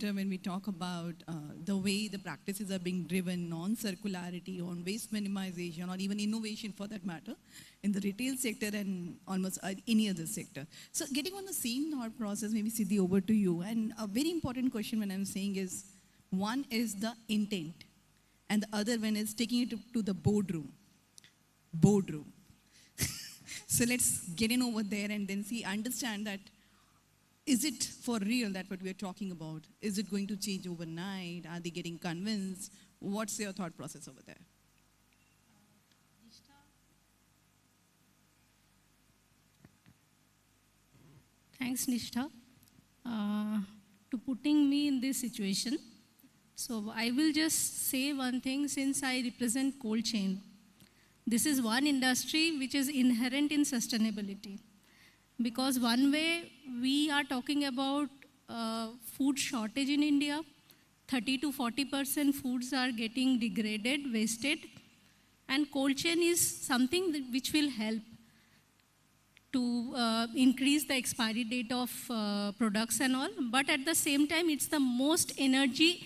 sector, when we talk about the way the practices are being driven on circularity, on waste minimization, or even innovation for that matter, in the retail sector and almost any other sector. So getting on the same thought process, maybe Siddhi, over to you. And a very important question when I'm saying is, one is the intent, and the other one is taking it to the boardroom. Boardroom. So let's get in over there and then understand that, is it for real that what we are talking about? Is it going to change overnight? Are they getting convinced? What's your thought process over there? Thanks, Nishtha, to putting me in this situation. So I will just say one thing, since I represent cold chain. This is one industry which is inherent in sustainability. Because one way we are talking about food shortage in India, 30 to 40% foods are getting degraded, wasted, and cold chain is something which will help to increase the expiry date of products and all, but at the same time, it's the most energy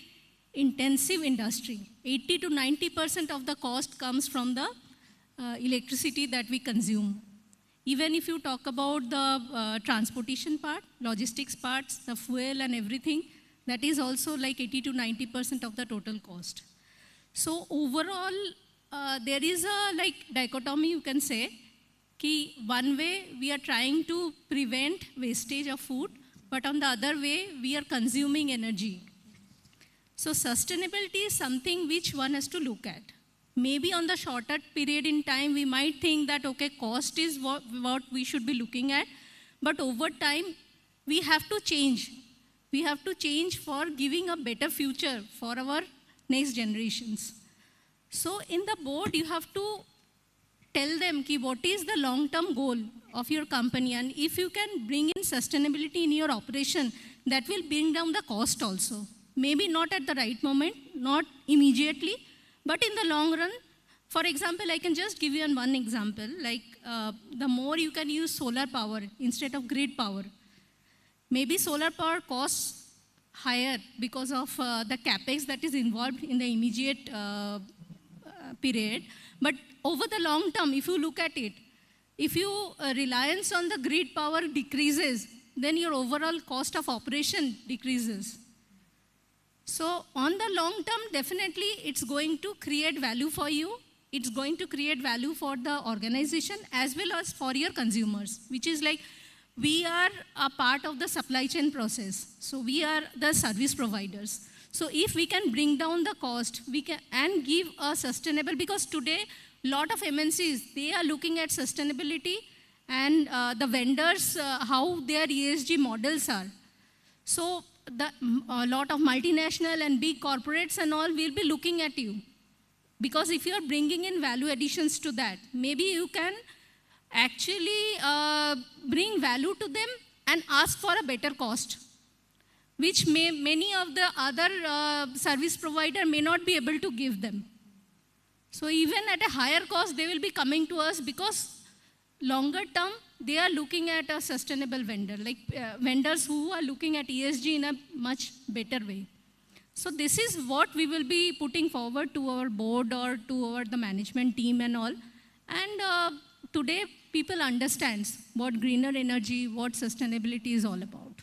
intensive industry. 80 to 90% of the cost comes from the electricity that we consume. Even if you talk about the transportation part, logistics parts, the fuel and everything, that is also like 80 to 90% of the total cost. So overall, there is a dichotomy, you can say, कि one way we are trying to prevent wastage of food, but on the other way, we are consuming energy. So sustainability is something which one has to look at. Maybe on the shorter period in time, we might think that, okay, cost is what we should be looking at, but over time, we have to change. We have to change for giving a better future for our next generations. So in the board, you have to tell them ki what is the long-term goal of your company, and if you can bring in sustainability in your operation, that will bring down the cost also. Maybe not at the right moment, not immediately, but in the long run. For example, I can just give you one example, like the more you can use solar power instead of grid power. Maybe solar power costs higher because of the capex that is involved in the immediate period, but over the long term, if you look at it, if your reliance on the grid power decreases, then your overall cost of operation decreases. So on the long term, definitely it's going to create value for you. It's going to create value for the organization as well as for your consumers, which is like we are a part of the supply chain process. So we are the service providers. So if we can bring down the cost, we can and give a sustainable, because today lot of MNCs, they are looking at sustainability and the vendors, how their ESG models are. So a lot of multinational and big corporates and all will be looking at you. Because if you are bringing in value additions to that, maybe you can actually bring value to them and ask for a better cost, which many of the other service provider may not be able to give them. So even at a higher cost, they will be coming to us because longer term, they are looking at a sustainable vendor, like vendors who are looking at ESG in a much better way. So this is what we will be putting forward to our board or to the management team and all. And today, people understand what greener energy, what sustainability is all about.